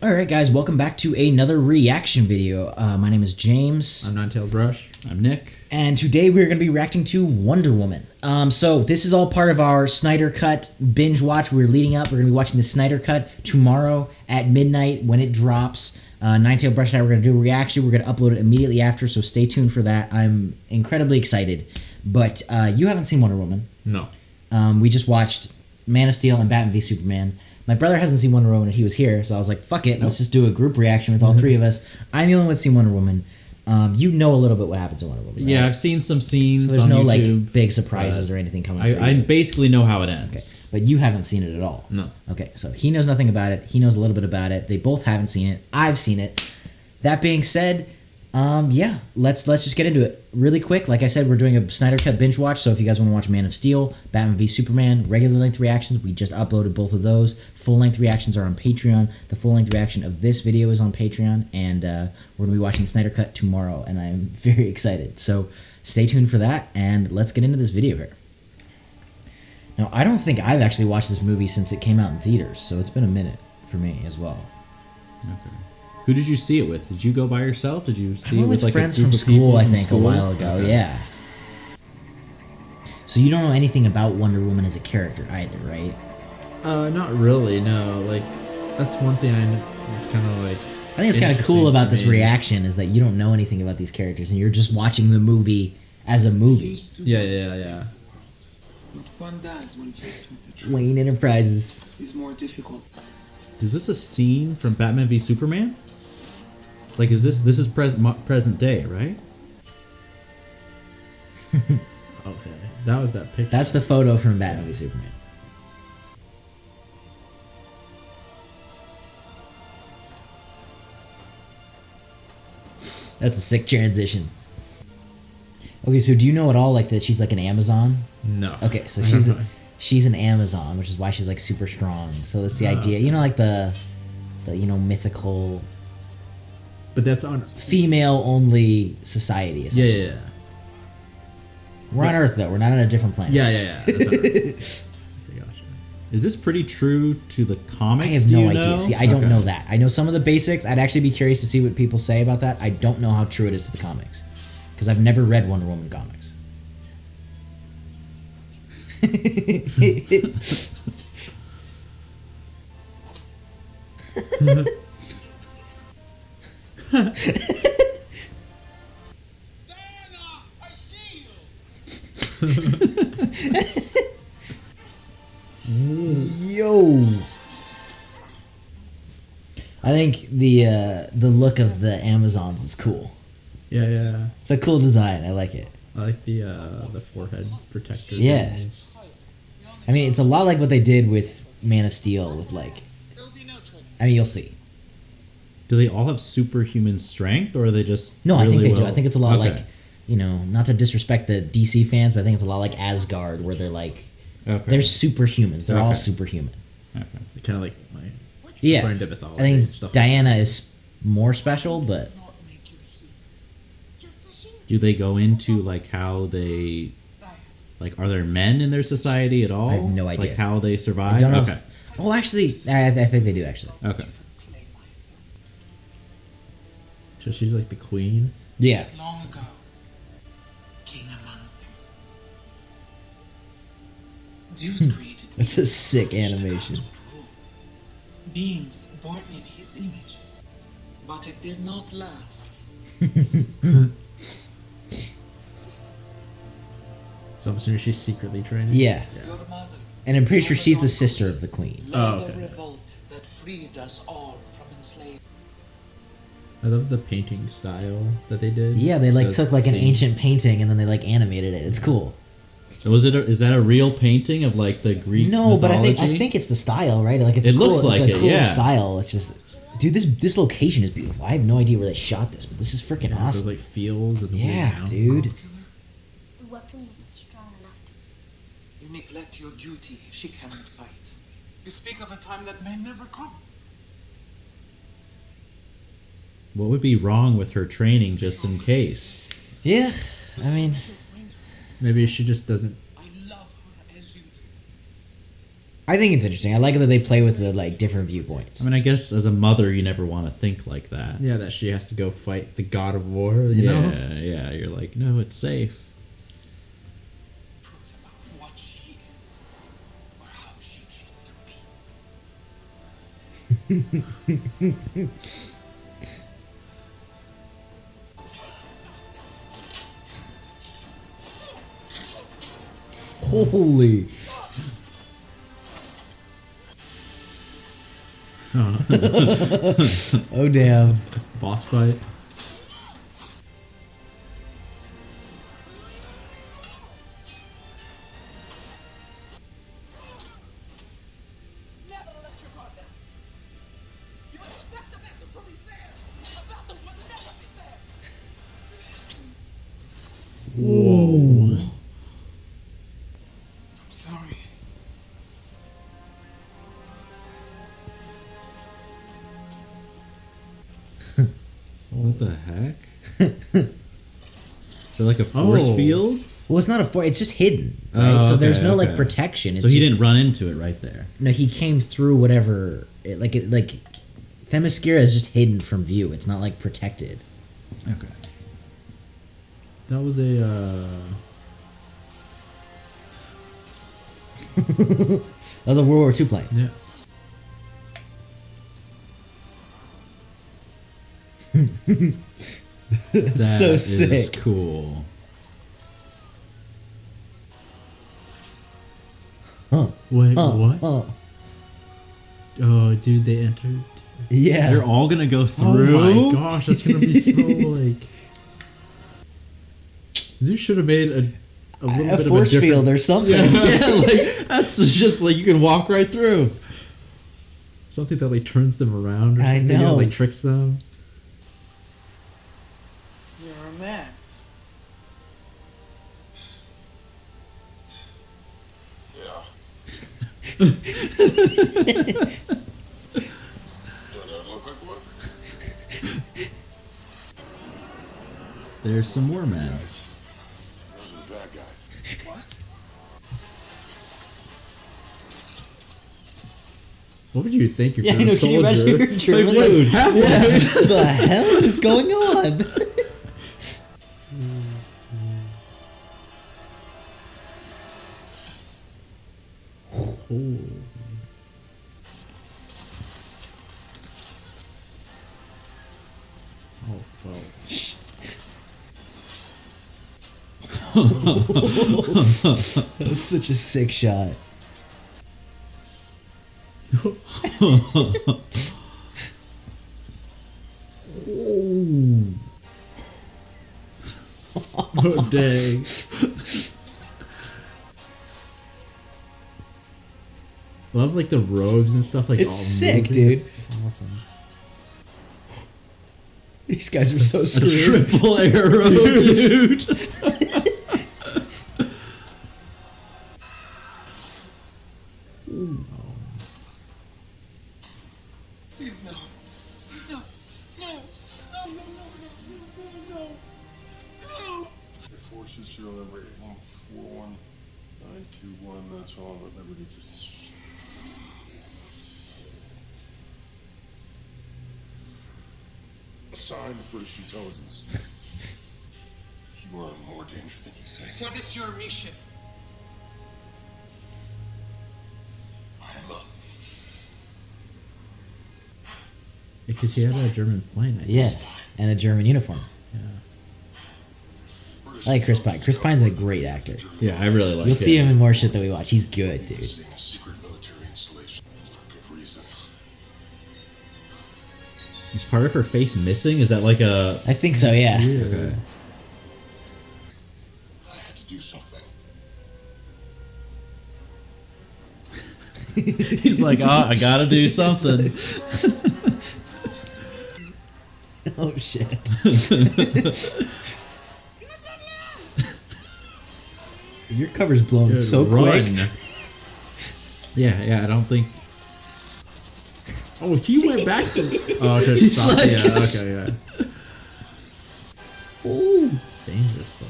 Alright guys, welcome back to another reaction video. My name is James. I'm Nine-Tailed Brush. I'm Nick. And today we're going to be reacting to Wonder Woman. So this is all part of our Snyder Cut binge watch. We're leading up. We're going to be watching the Snyder Cut tomorrow at midnight when it drops. Nine-Tailed Brush and I were going to do a reaction. We're going to upload it immediately after, so stay tuned for that. I'm incredibly excited. But you haven't seen Wonder Woman. No. We just watched Man of Steel and Batman v Superman. My brother hasn't seen Wonder Woman and he was here, so I was like, fuck it, let's just do a group reaction with all three of us. I'm the only one that's seen Wonder Woman. You know a little bit what happens in Wonder Woman, right? Yeah, I've seen some scenes. So there's on no YouTube, like big surprises or anything coming. I basically know how it ends. Okay. But you haven't seen it at all. No. Okay, so he knows nothing about it. He knows a little bit about it. They both haven't seen it. I've seen it. That being said, yeah, let's just get into it really quick. Like I said, we're doing a Snyder Cut binge watch. So if you guys want to watch Man of Steel, Batman v Superman, regular length reactions, we just uploaded both of those. Full length reactions are on Patreon. The full length reaction of this video is on Patreon, and we're gonna be watching the Snyder Cut tomorrow, and I'm very excited. So stay tuned for that, and let's get into this video here. Now, I don't think I've actually watched this movie since it came out in theaters, so it's been a minute for me as well. Okay. Who did you see it with? Did you go by yourself? Did you see I it went with like friends a group from of people school, I from think, school? a while ago. Okay. Yeah. So you don't know anything about Wonder Woman as a character either, right? Not really. No. Like that's one thing it's kind of like. I think it's kind of cool about this reaction is that you don't know anything about these characters and you're just watching the movie as a movie. Yeah. What one does when faced with the truth Wayne Enterprises. is more difficult. Is this a scene from Batman v Superman? Like, is this is present day, right? Okay, that was that picture. That's the photo from Batman v Superman. That's a sick transition. Okay, so do you know at all like that she's like an Amazon? No. Okay, so I don't know. she's an Amazon, which is why she's like super strong. So that's the idea. You know, like the mythical But that's on. female only society essentially. Yeah. We're on Earth though. We're not on a different planet. Yeah. That's on Earth. Okay, gotcha. Is this pretty true to the comics? I have do no you idea. know? See, I don't Okay. know that. I know some of the basics. I'd actually be curious to see what people say about that. I don't know how true it is to the comics because I've never read Wonder Woman comics. Yo, I think the look of the Amazons is cool. Yeah. It's a cool design. I like it. I like the forehead protector. Yeah. things. I mean, it's a lot like what they did with Man of Steel. With like, I mean, you'll see. Do they all have superhuman strength, or are they just No, I think really they do. well- I think it's a lot Okay. like, you know, not to disrespect the DC fans, but I think it's a lot like Asgard, where they're like, Okay. they're superhumans. They're all Okay. superhuman. Okay. Kind of like my Yeah, according to I mythology think and stuff. Diana is more special, but Do they go into like how they, like, are there men in their society at all? I have no idea. Like how they survive. I don't know. Okay. Well, actually, I think they do actually. Okay. So she's like the queen. Yeah. Long ago, King among them. Zeus created That's a sick animation. beings born in his image, but it did not last. So I'm assuming she's secretly training. Yeah. Your mother And I'm pretty sure she's the sister of the queen. led Oh, a okay. revolt that freed us all from enslavement. I love the painting style that they did. Yeah, they like Those took like an scenes. ancient painting and then they like animated it. It's cool. Is that a real painting of like the Greek No, but I mythology? think it's the style, right? Like it's It a cool, looks like it's a it, cool yeah. style. It's just, dude, this location is beautiful. I have no idea where they shot this, but this is freaking Those awesome. like fields and the Yeah, mountains. dude. The weapon is strong enough to. You neglect your duty if she cannot fight. You speak of a time that may never come. What would be wrong with her training just in case? Yeah, I mean, Maybe she just doesn't. I love her as you do. I think it's interesting. I like that they play with the like different viewpoints. I mean, I guess as a mother, you never want to think like that. Yeah, that she has to go fight the god of war. You Yeah, know. yeah. You're like, no, it's safe. Truth about what she is, or how she came to be. Holy. Oh damn. Boss fight. Never let your guard down. You expect the battle to be fair. A battle will never be fair. I'm sorry. What the heck? Is there like a force Oh. field? Well, it's not a fort. It's just hidden, right? Oh, So there's okay, no like okay. protection. It's So he just- didn't run into it right there. No, he came through whatever. Like Themyscira is just hidden from view. It's not like protected. Okay. That was a. That was a World War II plane. Yeah. That's so That is sick. cool. Huh. Wait, Huh. what? Huh. Oh, dude, they entered. Yeah. They're all gonna go through. Oh my gosh, that's gonna be so like. Zeus should have made a little a bit force of a different field or something. Yeah, like that's just like you can walk right through. something that like turns them around. Or I something, know. Or, like tricks them. You're a man. There's some more men. Those are the bad guys. What? What would you think if Yeah, you're I know. a Can you soldier? imagine if you're German? Like, dude, What the hell is going on? oh. Oh, well. That was such a sick shot. Oh, dang. Love like the robes and stuff like It's all sick, moving. dude. It's awesome. These guys are so A screwed. triple arrow, dude. Please no. No. No. No. No. No. No. No. No. Your forces serial number 8141921. That's all I'm at liberty to. Assigned British intelligence. You are in more danger than you think. What is your mission? I am a Because he had a German plane, I think. Yeah, and a German uniform. British I like Chris Pine. Chris Pine's a great actor. Yeah, I really like You'll it. see him in more shit that we watch. He's good, dude. visiting a secret military installation for good reason. Is part of her face missing? Is that like a? I think so. Yeah. Okay. I had to do something. He's like, oh, I gotta do something. Oh shit. Your cover's blown Good so run. quick. Yeah, I don't think. Oh, he went back to. Oh, okay, He's stop. like- Yeah, okay, yeah. Ooh. It's dangerous though.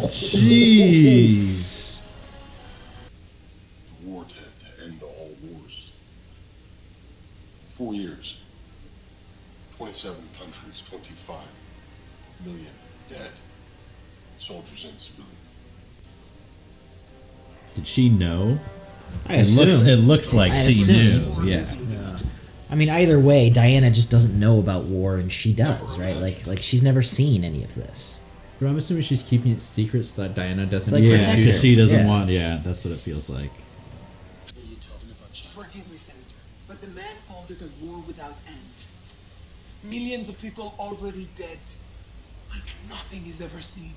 Jeez. 4 years. 27 countries, 25 million dead. Soldiers and civilians. Did she know? I It looks like I she assume. knew. Yeah. I mean, either way, Diana just doesn't know about war, and she does, right? Like she's never seen any of this. But I'm assuming she's keeping it secret so that Diana doesn't. like Yeah, protect because her. she doesn't Yeah. want. Yeah, that's what it feels like. Forgive me, Senator, but the man called it a war without end. Millions of people already dead. Like nothing is ever seen.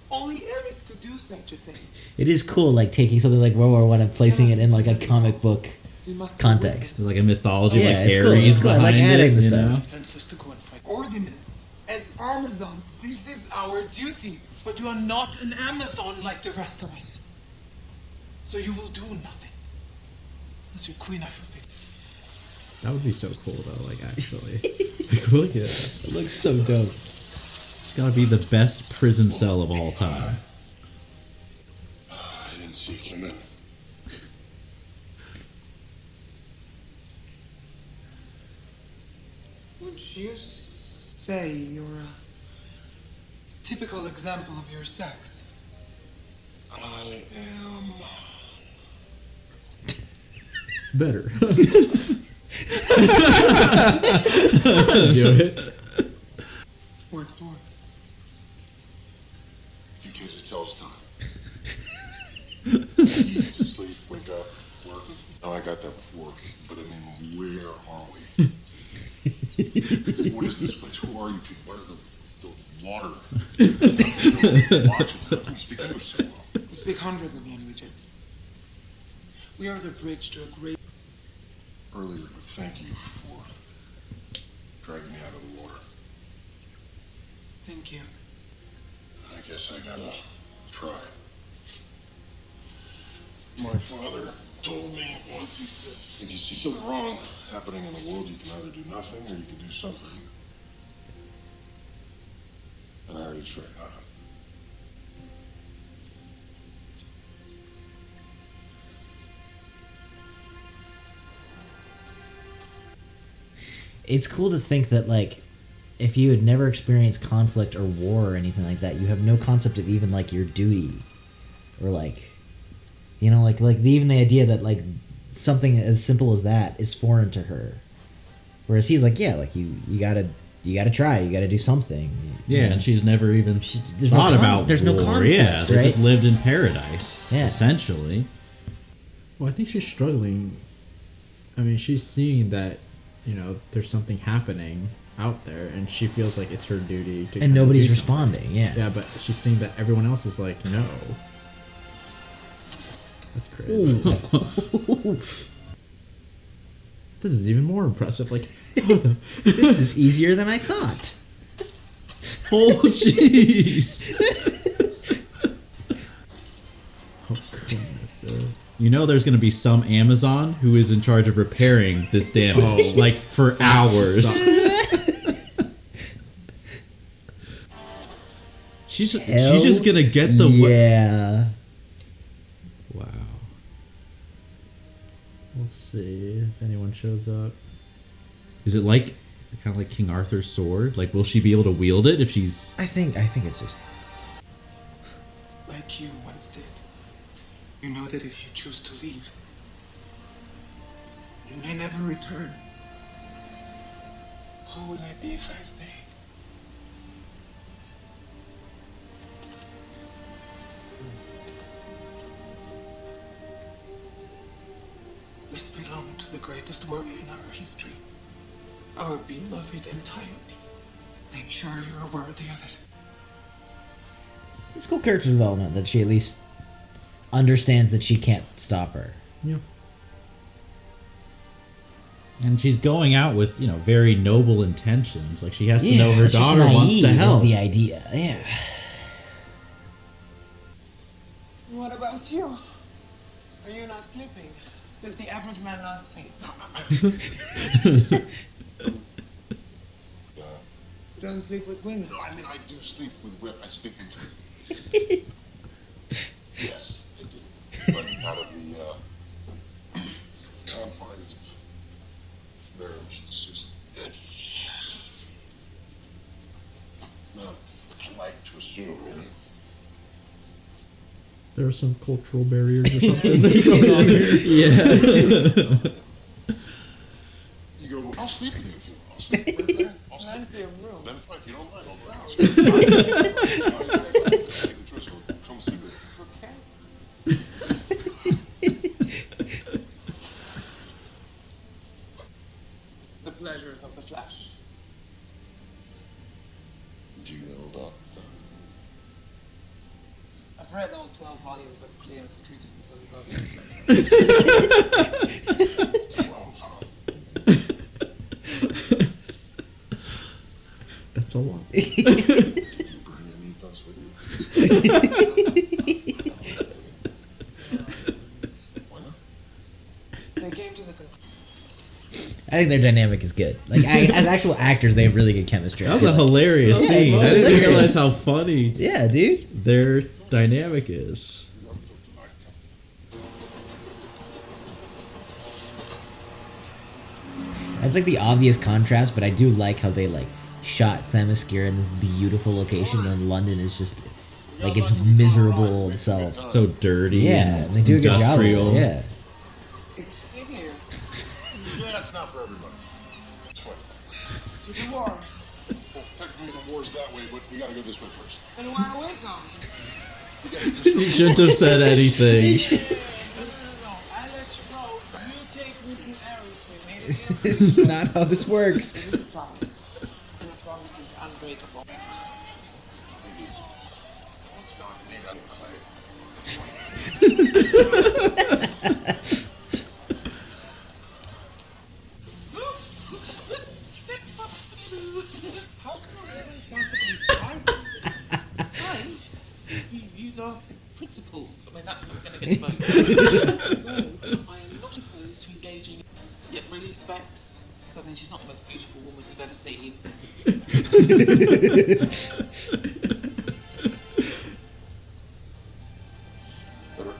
Only Ares could do such a thing. It is cool, like taking something like World War I and placing it in like a comic book We must context. Like a mythology, Yeah, like it's cool. Ares It's cool. I like behind adding it, the you stuff. know? Tells us to go and fight. Ordinance. As Amazons, this is our duty. But you are not an Amazon like the rest of us. So you will do nothing. As your queen, I forbid. That would be so cool, though. Like actually, like, look at it. It looks so dope. It's got to be the best prison cell of all time. I didn't see him in. Would you say you're a typical example of your sex? I am. Better. Do it. What for? Because it tells time. Sleep, wake up, work. Oh, I got that before. But I mean, where are we? What is this place? Who are you people? Where's the water? Watching. We speak English so well. We speak hundreds of languages. We are the bridge to a great. Earlier, but thank you for dragging me out of the water. Thank you. I guess I gotta try. My father told me once, he said, if you see something wrong happening in the world, you can either do nothing or you can do something. And I already tried nothing. It's cool to think that like if you had never experienced conflict or war or anything like that, you have no concept of even like your duty or like even the idea that like something as simple as that is foreign to her. Whereas he's like, yeah, like you gotta try, you gotta do something. Yeah, and she's never even there's no thought con- about there's no war. conflict, Yeah, they right? just lived in paradise, Yeah. essentially. Well, I think she's struggling. I mean, she's seeing that, you know, there's something happening out there, and she feels like it's her duty to. And nobody's do something. responding. Yeah. Yeah, but she's seeing that everyone else is like, no. That's crazy. This is even more impressive. Like, This is easier than I thought. Oh, jeez. oh goodness, dude. You know there's going to be some Amazon who is in charge of repairing this damage, like, for hours. She's just going to get the... Yeah. Wow. We'll see if anyone shows up. Is it like, kind of like King Arthur's sword? Like, will she be able to wield it if she's... I think it's just Like you once did. You know that if you choose to leave, you may never return. Who would I be if I stayed? This belonged to the greatest warrior in our history. Our beloved Antiope. I'm sure you're worthy of it. it's cool character development that she at least understands that she can't stop her. Yeah. And she's going out with, you know, very noble intentions. Like, she has to know her it's just daughter wants to naive help. Is the idea. Yeah. What about you? Are you not sleeping? Does the average man not sleep? You don't sleep with women. No, I mean, I do sleep with Whip. I sleep with Yes, I do. But out of the confines of marriage. It's just, it's not polite to assume, really. There are some cultural barriers or something going on here. Yeah. You go, I'll sleep with you if you want. I'll sleep right there. I'll sleep. Nancy, a room. Then fine, if you don't mind, I'll go out. Make the choice. Come sleep with me. Okay. The pleasures of the flesh. Do you know about I've read all 12 volumes of Cleo's treatises on love. That's a lot. bring any thoughts with you? Why not? They came to the conclusion. I think their dynamic is good. Like as actual actors, they have really good chemistry. That was a hilarious Yeah, scene. it's I didn't hilarious. realize how funny Yeah, dude. their dynamic is. It's like the obvious contrast, but I do like how they like shot Themyscira in this beautiful location, and London is just like it's miserable itself. So dirty. Yeah, and they do a good job. Of industrial. it, yeah. It's here. Yeah, it's not for everybody. It's fine. To the war. Well, technically the war's that way, but we gotta go this way first. And where are we going? We gotta You shouldn't have said anything. No. I let you go. You take me to Ares. We made it. It's not how this works. It is a promise. And a promise is unbreakable. It's not made out of clay. How can I possibly find views are principles? I mean, that's what's going to get voted. No, I am not opposed to engaging, yet really specs. So I mean, she's not the most beautiful woman we've ever seen. Better.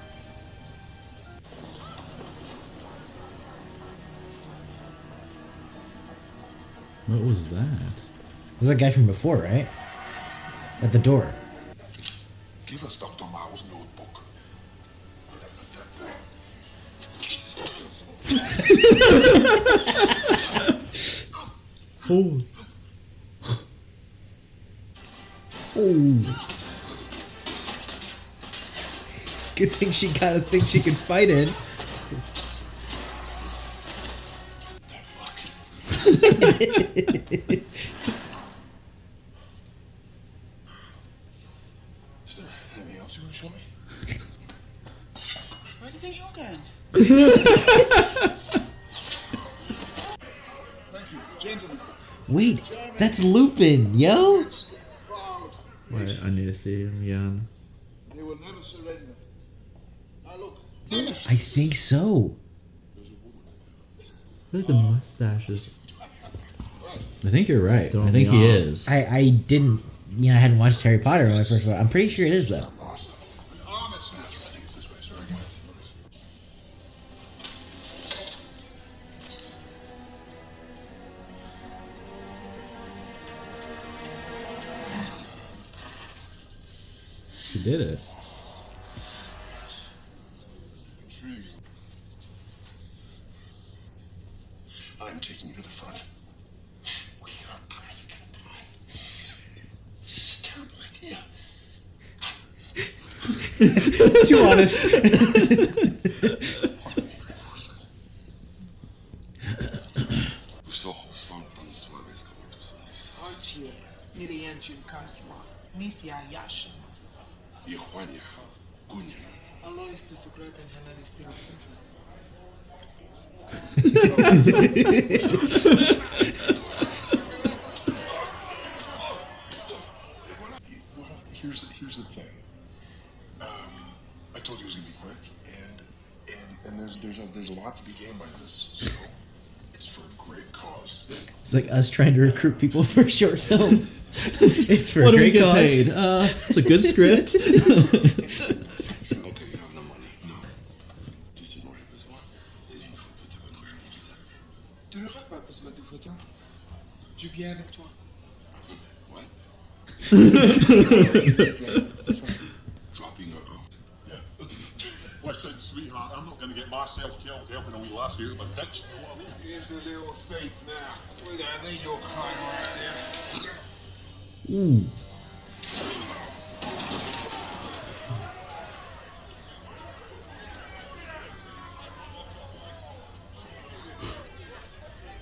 What was that? There's that guy from before, right? At the door. Give us Dr. Mao's notebook. Oh. Oh. Good thing she got a thing she can fight in. Is there anything else you want to show me? Where do you think you're going? Thank you, gentlemen. Wait, that's Lupin, yo. Proud. Wait, I need to see him again. They will never surrender. Now look, finish. I think so. There's a woman. I feel like the mustache is. I think you're right. Throwing I think me he off. is. I didn't, I hadn't watched Harry Potter when I first watched. I'm pretty sure it is though. Awesome. An honest man. I think it's this way. Sorry. She did it. Intriguing. I'm taking you to the front. We are either gonna die. This is a terrible idea. Too honest. Gusto ko funk tan suaves como tus sonrisas. Archie, Mirianchi Castro, Misia Yashin, Y Juania, Cuña. Alois de Secreta en Generis Tirsen. Well, here's the thing. I told you it was gonna be quick, and there's a lot to be gained by this. So it's for a great cause. It's like us trying to recruit people for a short film. It's for What a do we great get cause. paid? It's a good script. Okay, you have no money. No. Tu sais, moi j'ai besoin. C'est d'une photo de votre réalisateur. Tu n'auras pas besoin de voiture. Je viens avec toi. What? Dropping her off. Yeah. Listen, sweetheart, I'm not going to get myself killed helping all you lass here, but that's what I mean. Here's a little faith now. We got need your kind right there.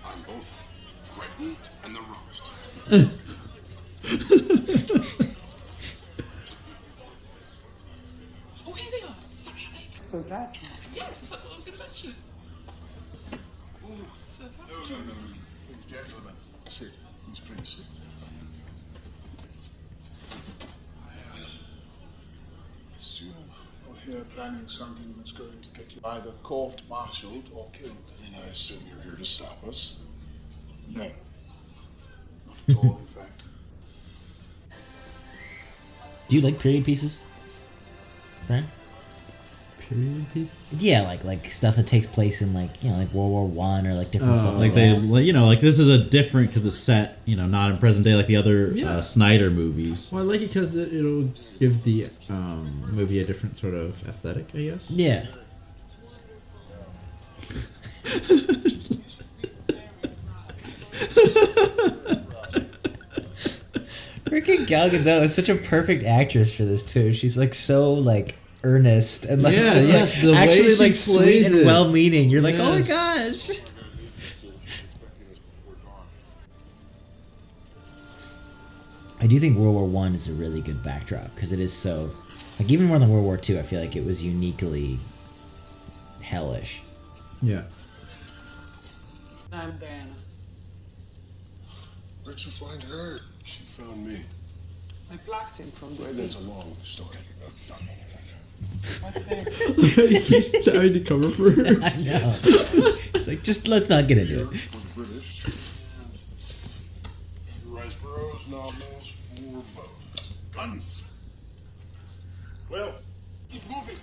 I'm both frightened and the roast. Oh, here they are. Sorry, I'm late. So that Yes, that's what I was going to mention. So No. Gentlemen, sit. Who's please sit? I assume you're here planning something that's going to get you either court-martialed or killed. And I assume you're here to stop us? No. Not at all, in fact. Do you like period pieces, Brian? Period pieces. Yeah, like stuff that takes place in like like World War One or like different stuff Like they, like this is a different because it's set, not in present day like the other Snyder movies. Well, I like it because it'll give the movie a different sort of aesthetic, I guess. Yeah. Freaking Gal Gadot is such a perfect actress for this too. She's like so like earnest and like Yeah, just yes, like the way actually she like sweet plays and it. well-meaning. You're like, oh my Yes. gosh. I do think World War One is a really good backdrop because it is so like even more than World War Two. I feel like it was uniquely hellish. Yeah. I'm Diana. Where'd you find her? She found me. I blocked him from the Well, scene. that's a long story. What's this? He's trying to cover for her. I know. It's like just let's not get into it. For the British. You write prose novels or both. Guns. Well, keep moving.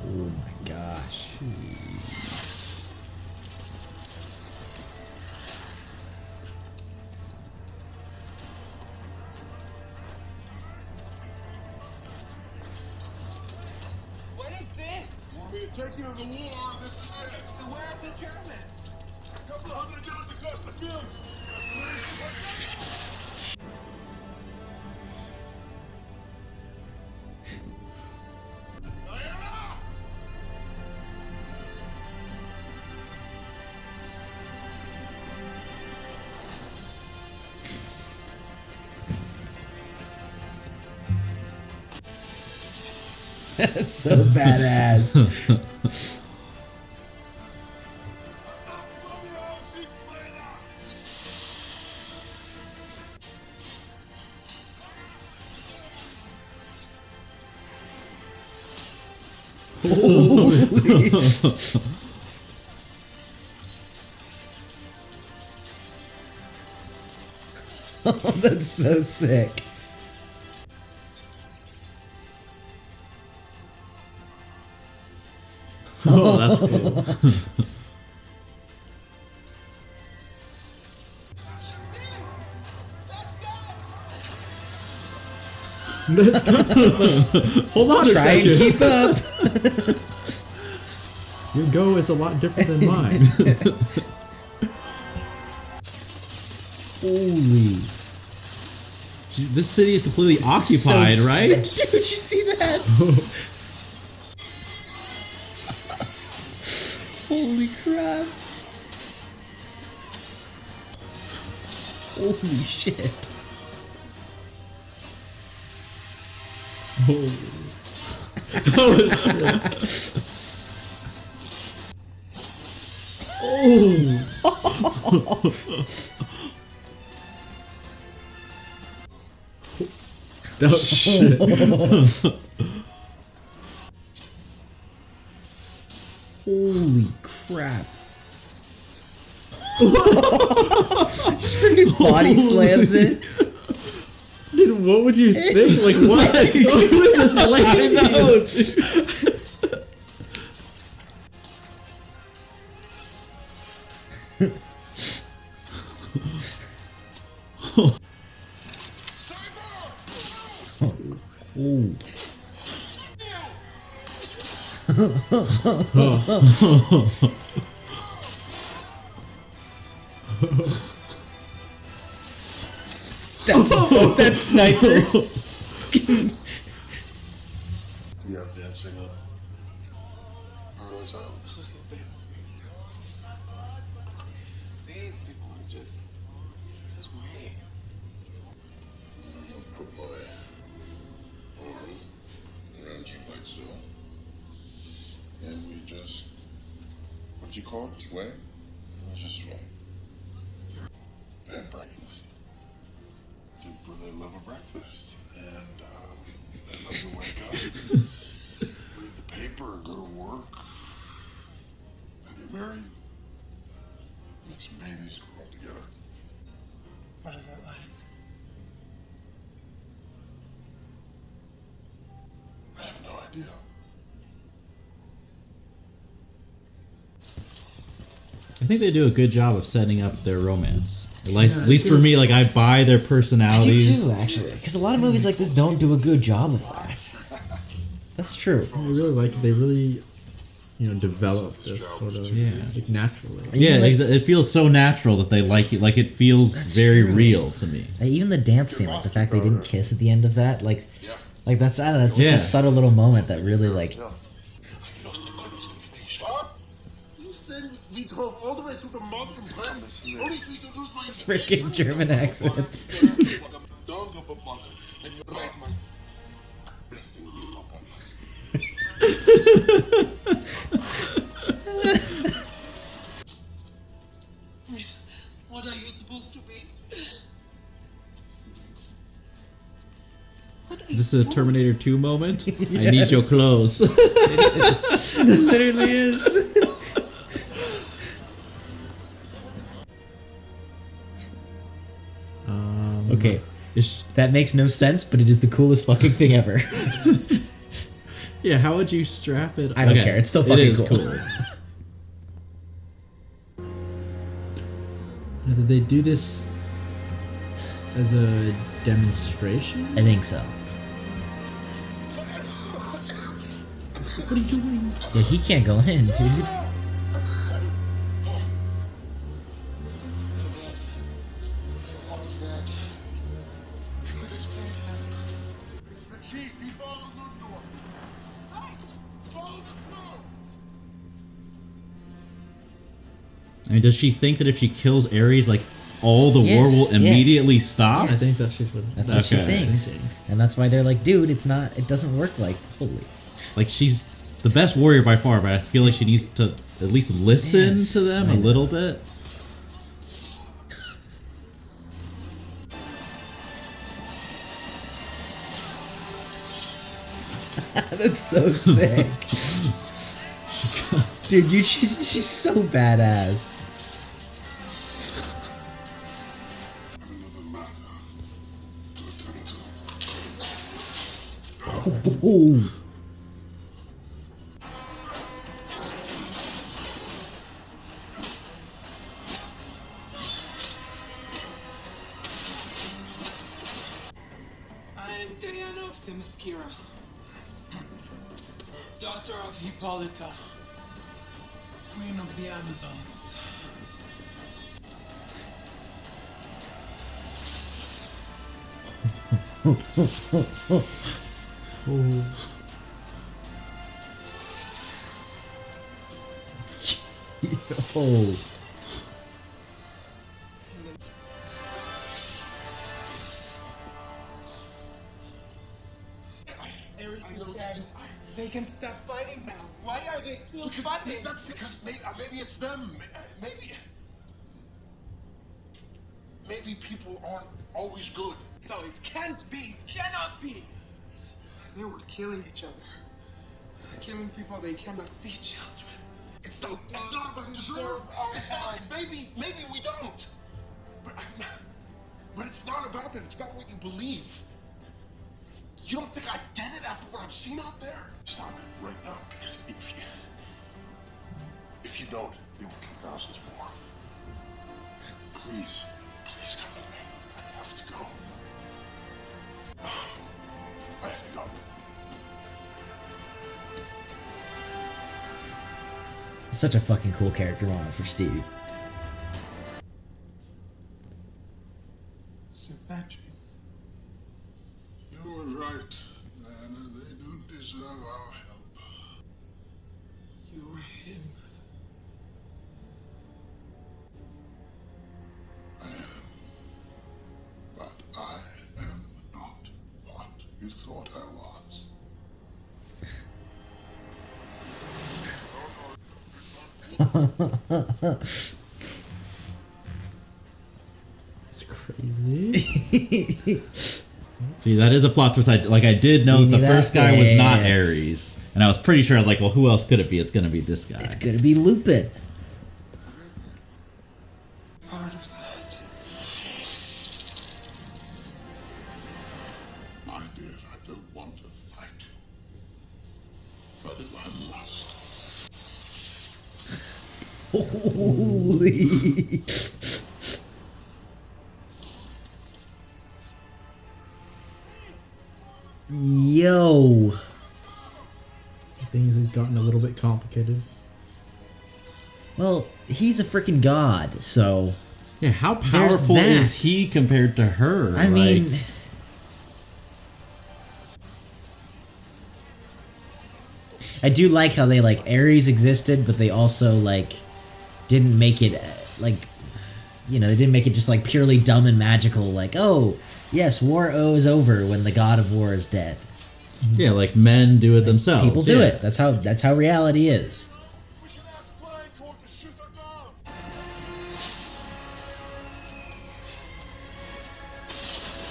Oh my gosh. What is this? Want me to take you to the war? This is it. So where are the Germans? A couple of hundred yards across the field. Diana! That's so badass. Holy. Oh, that's so sick. Oh, that's cool. Hold on a Try and second. keep up. Your go is a lot different than mine. Holy. This city is completely occupied, So right? sick. Dude, you see that? Holy crap. Holy shit. That was shit. Holy crap. Just freaking body slams it. Fucking, what would you think? Like, what? Who is this lady? Ooh. That's Sniper. You have dancing up. Early silence. These people are just swaying. Put my arm around you like so. And we just, what you call it? Sway? Just sway. And breakfast. They love a breakfast. And they love to wake up, read the paper, go to work, and get married. Make some babies all together. What is that like? I have no idea. I think they do a good job of setting up their romance. At least for me, like I buy their I do personalities. too, actually, because a lot of movies like this don't do a good job of that. That's true. I really like it. They really, develop this sort of like naturally. Yeah, Like- it feels so natural that they like it. Like it feels very true. real to me. Even the dance scene, like the fact they didn't kiss at the end of that, like that's, I don't know, it's such Yeah. a subtle little moment that really like. What? You said we drove all the way to the mountain only to introduce my Freaking German accent. Don't go for and you're right, my blessing you, Papa. What are you supposed to be? Is this a Terminator 2 moment? I need your clothes. It literally is. Okay, that makes no sense, but it is the coolest fucking thing ever. Yeah, how would you strap it? I don't care. It's still fucking cool. Now, did they do this as a demonstration? I think so. What are you doing? Yeah, he can't go in, dude. It's the chief. He follows Ludendorff. Hey, follow the smoke. I mean, does she think that if she kills Ares, like all the war Yes, will yes. immediately stop? I think that's just what. That's what she Okay. thinks, and that's why they're like, dude, it doesn't work like holy. Like she's the best warrior by far, but I feel like she needs to at least listen Yes, to them I a know. little bit. That's so sick. Dude, she's so badass. Another matter to attend to. Ooh. I am Diana of Themyscira, daughter of Hippolyta, queen of the Amazons. Yo. Ares is dead. They can stop fighting now. Why are they still fighting? That's because maybe it's them. Maybe people aren't always good. So it can't be, cannot be. They were killing each other. Killing people they cannot see, children. It's not about deserve our time. Maybe we don't. But it's not about that. It's about what you believe. You don't think I get it after what I've seen out there? Stop it right now, because if you don't, they will kill thousands more. Please, please come with me. I have to go. I have to go. Such a fucking cool character moment for Steve. Sir Patrick. You were right, Diana. They don't deserve our help. You're him. I am. But I am not what you thought I was. It's crazy. See, that is a plot twist. I did know You that knew the that? first guy was not Yeah. Ares, and I was pretty sure. I was like, well, who else could it be? It's gonna be this guy. It's gonna be Lupin. Part of that. My dear, I don't want to fight. But if I must, Holy. Yo. Things have gotten a little bit complicated. Well, he's a freaking god, so Yeah, how There's powerful that. is he compared to her? I mean, I do like how they like Ares existed, but they also like didn't make it like, you know, they didn't make it just like purely dumb and magical. Like, oh yes, war is over when the god of war is dead. yeah, like men do it themselves. People do yeah. it. That's how reality is. we should ask Flying Court to shoot her down.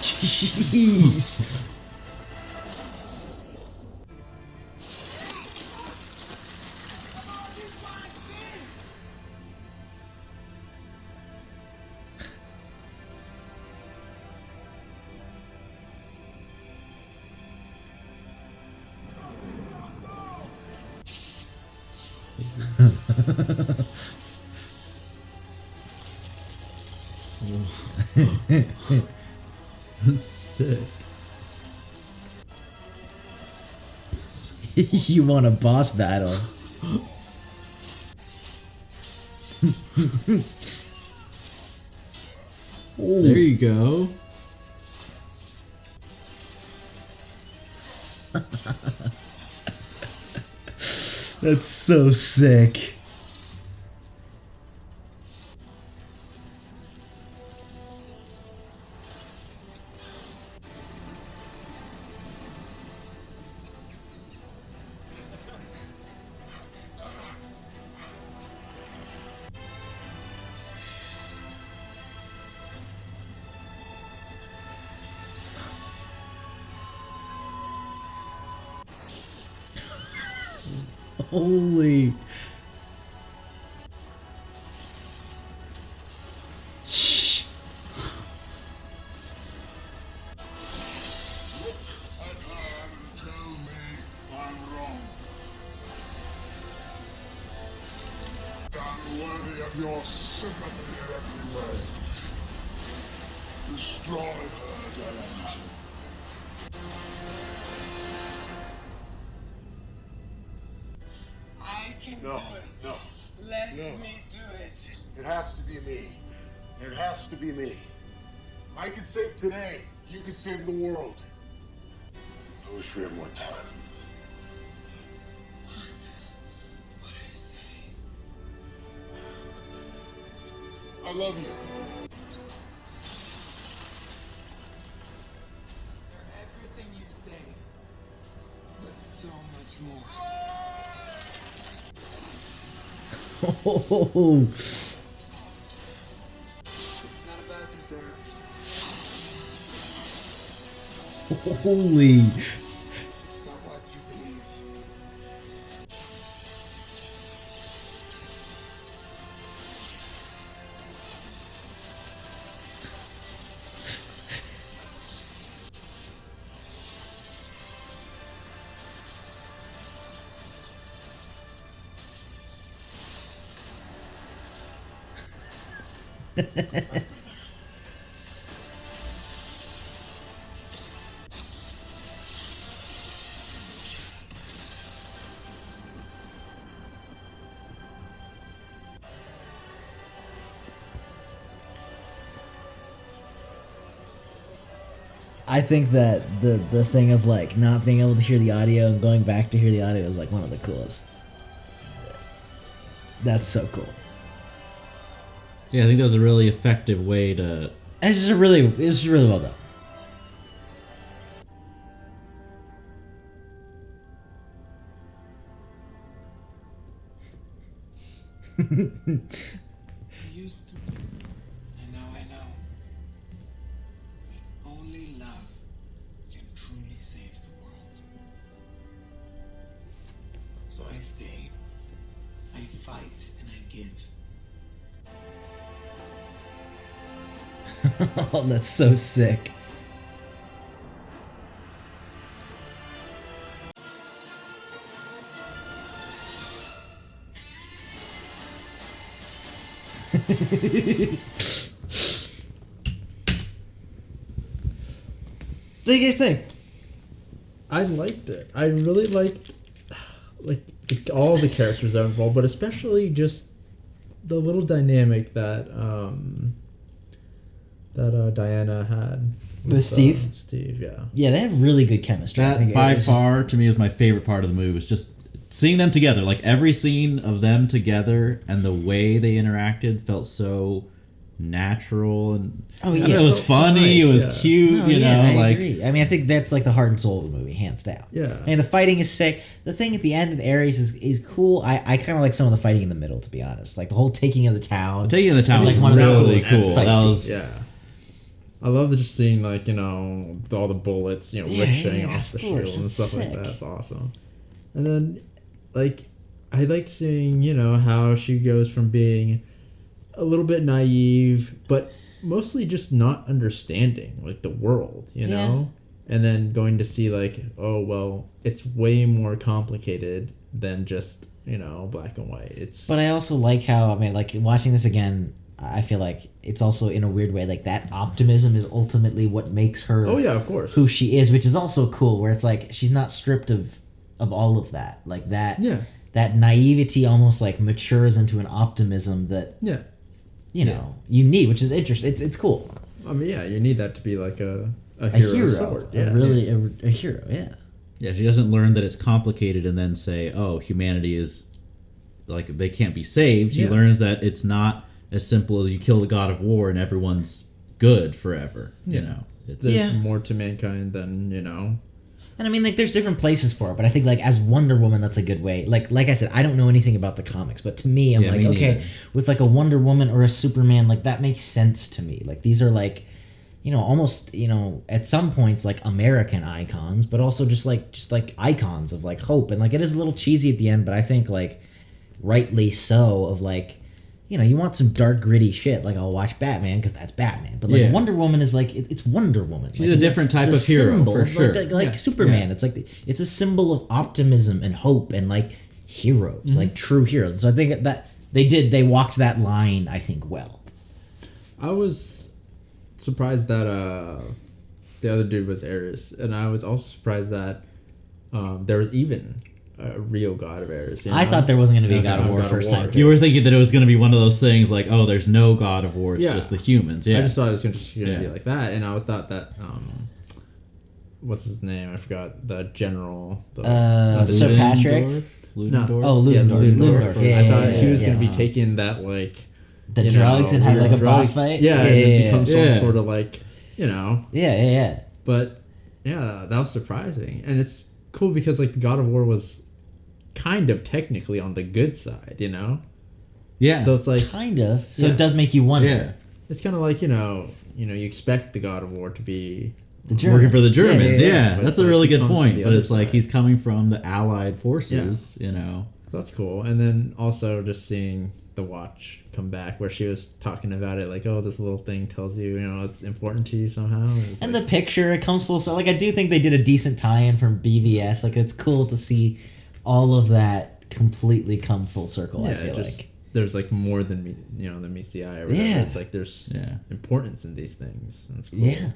Jeez. That's sick. You want a boss battle? There you go. That's so sick. Holy. Shh. And tell me I'm wrong. I'm worthy of your sympathy in every way. Destroy her, Diana. I can No, do it. no. Let No. me do it. It has to be me. It has to be me. I can save today. You can save the world. I wish we had more time. What are you saying? I love you. You're everything you say, but so much more. Oh. It's not about deserve. Holy. It's about what you believe. I think that the thing of like not being able to hear the audio and going back to hear the audio is like one of the coolest. That's so cool. Yeah, I think that was a really effective way to. It's just really well done. I used to, and now I know. That only love can truly save the world. So I stay, I fight, and I give. Oh, that's so sick. What do you guys think? I liked it. I really liked all the characters that are involved, but especially just the little dynamic that Diana had With Steve? Steve, yeah. Yeah, they have really good chemistry. I That think it by was just- far to me was my favorite part of the movie. Was just seeing them together. Like every scene of them together and the way they interacted felt so natural and Oh, yeah. it was It felt so funny. It nice, was yeah. cute. No, you yeah, know, I like agree. I mean, I think that's like the heart and soul of the movie, hands down. Yeah. I mean, the fighting is sick. The thing at the end with Ares is cool. I kind of like some of the fighting in the middle, to be honest. Like the whole taking of the town. taking in the town is, was like, one of the really coolest cool. fight That scenes. was Yeah. I love just seeing all the bullets, ricocheting yeah, off the of course, shield and it's stuff like sick. that. It's awesome. And then I liked seeing, how she goes from being a little bit naive, but mostly just not understanding the world, Yeah. and then going to see oh well, it's way more complicated than just black and white. It's But I also like how, I mean, like watching this again, I feel like it's also in a weird way like that optimism is ultimately what makes her oh yeah, of course. who she is, which is also cool. Where it's like she's not stripped of all of that, like that. Yeah. That naivety almost like matures into an optimism that Yeah. you need, which is interesting. It's cool. I mean, yeah, you need that to be like a A hero, hero, sort. Yeah. a hero. Yeah. yeah. She doesn't learn that it's complicated and then say, "Oh, humanity is like they can't be saved." She Yeah. learns that it's not as simple as you kill the god of war and everyone's good forever. You Yeah. know, it's, There's Yeah. more to mankind than And I mean, like, there's different places for it, but I think, like, as Wonder Woman, that's a good way. Like I said, I don't know anything about the comics, but to me, I'm Yeah, like, me okay, neither. with like a Wonder Woman or a Superman, like that makes sense to me. Like these are like, almost, at some points like American icons, but also just like icons of like hope, and like it is a little cheesy at the end, but I think like rightly so. Of like, you want some dark gritty shit. Like I'll watch Batman because that's Batman, but like Yeah. Wonder Woman is like it's Wonder Woman. She's Like, a it's different type it's a of hero, symbol, for sure. Like Yeah. Superman, it's like it's a symbol of optimism and hope and like heroes, like true heroes. So I think that they walked that line, I think, well. I was surprised that the other dude was Ares, and I was also surprised that there was even a real god of Ares. I thought there wasn't going to be a God of War God of first War. time. you through. were thinking that it was going to be one of those things like, oh, there's no god of war, it's Yeah. just the humans. Yeah, I just thought it was just going to be Yeah. like that, and I always thought that what's his name? I forgot the general. The, Sir Patrick? Ludendorff? Oh, Ludendorff. Yeah, I thought yeah, he was yeah, going to be yeah. taking that The drugs and have like a boss fight. Yeah, and yeah, then become some yeah. sort of yeah. But yeah, that was surprising, and it's cool because the God of War was kind of technically on the good side, Yeah. So it's like Kind of. So Yeah. it does make you wonder. yeah. it's kind of like you expect the God of War to be The Germans. Working for the Germans, yeah. But That's it's a really he good comes from point. the But other it's like side. he's coming from the Allied forces, So that's cool. And then also just seeing the watch come back where she was talking about it like, oh, this little thing tells you, it's important to you somehow. And the picture, it comes full circle. Like, I do think they did a decent tie-in from BVS. Like, it's cool to see all of that completely come full circle, I feel just like. there's like more than than meets the eye. Or whatever. Yeah. It's like there's Yeah. importance in these things. And it's cool. Yeah.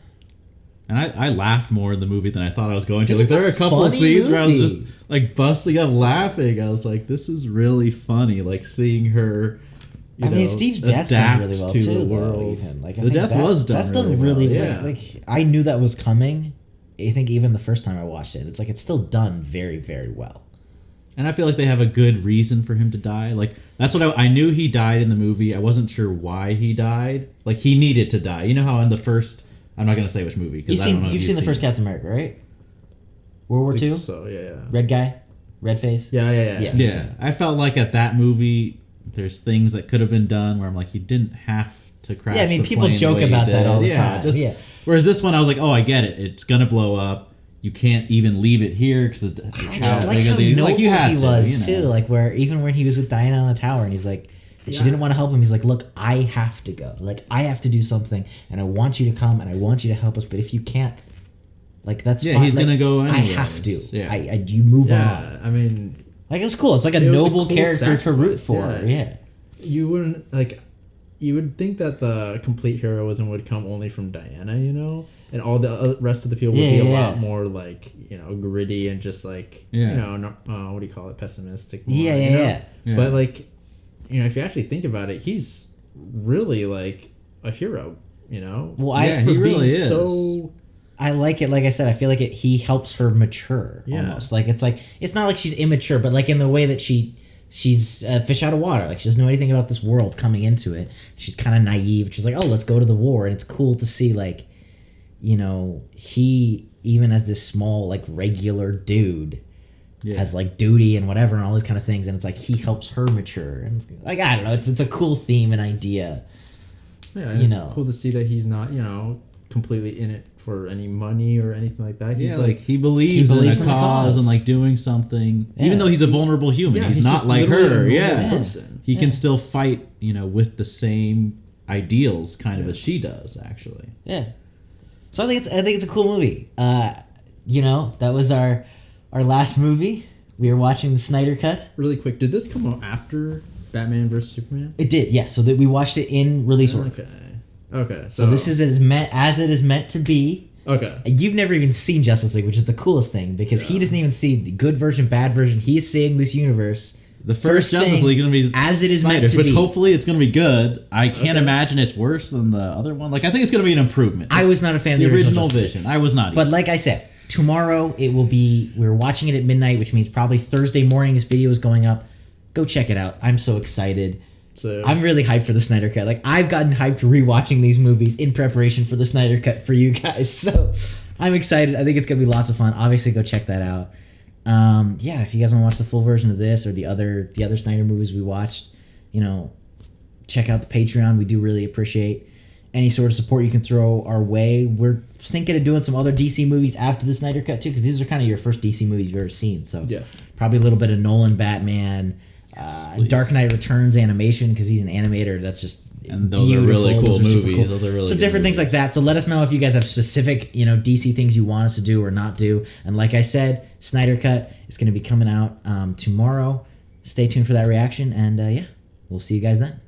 And I laughed more in the movie than I thought I was going to. Dude, Like it's there a were a couple of funny scenes where I was movie. just like busting up laughing. I was like, this is really funny. Like seeing her. I mean, Steve's death's done adapt really well to too. the Though, world. even like I The think death was done That's really done really well, well. yeah. Like I knew that was coming. I think even the first time I watched it, it's like it's still done very, very well. And I feel like they have a good reason for him to die. Like that's what I knew he died in the movie. I wasn't sure why he died. Like he needed to die. You know how in the first, I'm not gonna say which movie because I don't know. If You've seen the first Captain America, right? World War II, So yeah. red guy, red face. Yeah. Yeah. Yeah, I felt like at that movie, there's things that could have been done where I'm like, you didn't have to crash. Yeah, I mean, the people plane the joke way you about that did. all the Yeah, time. Just, Yeah. Whereas this one, I was like, oh, I get it. It's gonna blow up. You can't even leave it here because I just like how noble he was too. Like where even when he was with Diana on the tower, and he's like, she didn't want to help him. He's like, look, I have to go. Like I have to do something, and I want you to come, and I want you to help us. But if you can't, like that's Yeah, fine. he's Like, gonna go I anyways. have to. Yeah. You move on. Yeah. I mean, Like it was cool. It's like a It was a noble cool character to root sacrifice, for. yeah. Yeah. you wouldn't like. You would think that the complete heroism would come only from Diana, and all the rest of the people would be a lot more like gritty and just like what do you call it, pessimistic. More, Yeah. But like, if you actually think about it, he's really like a hero. Well, Yeah, he really is. So I like it. Like I said, I feel like he helps her mature almost. Like it's not like she's immature, but like in the way that she's a fish out of water. Like she doesn't know anything about this world coming into it. She's kind of naive. She's like, oh, let's go to the war. And it's cool to see like, he even as this small like regular dude has like duty and whatever and all these kind of things. And it's like he helps her mature. And it's, like I don't know, it's a cool theme and idea. yeah, it's cool to see that he's not completely in it for any money or anything like that. He's Yeah, like he believes in believes a in the cause cause. and like doing something, Yeah. even though he's a vulnerable human. Yeah, he's he's not just like literally a her. normal Yeah, person. he can still fight, with the same ideals, kind of as she does, actually. Yeah. So I think it's a cool movie. That was our last movie. We were watching the Snyder Cut. Really quick, did this come out after Batman vs Superman? It did, yeah. So that we watched it in release order. Okay. So this is as it is meant to be. okay. You've never even seen Justice League, which is the coolest thing because he doesn't even see the good version, bad version. He is seeing this universe. The first Justice thing League is going to be as it is meant Snyder's, to which be. hopefully it's going to be good. I can't imagine it's worse than the other one. Like I think it's going to be an improvement. I was not a fan of the the original Justice League. vision. I was not. But either. like I said, tomorrow it will be. We're watching it at midnight, which means probably Thursday morning. This video is going up. Go check it out. I'm so excited. So I'm really hyped for the Snyder Cut. Like I've gotten hyped rewatching these movies in preparation for the Snyder Cut for you guys. So I'm excited. I think it's gonna be lots of fun. Obviously, go check that out. If you guys want to watch the full version of this or the other Snyder movies we watched, check out the Patreon. We do really appreciate any sort of support you can throw our way. We're thinking of doing some other DC movies after the Snyder Cut too, because these are kind of your first DC movies you've ever seen. So Yeah. probably a little bit of Nolan Batman. Dark Knight Returns animation because he's an animator. That's just And those are really beautiful. cool Those are super movies. Those are really so good different things movies. like that. So let us know if you guys have specific DC things you want us to do or not do. And like I said, Snyder Cut is going to be coming out tomorrow. Stay tuned for that reaction, and we'll see you guys then.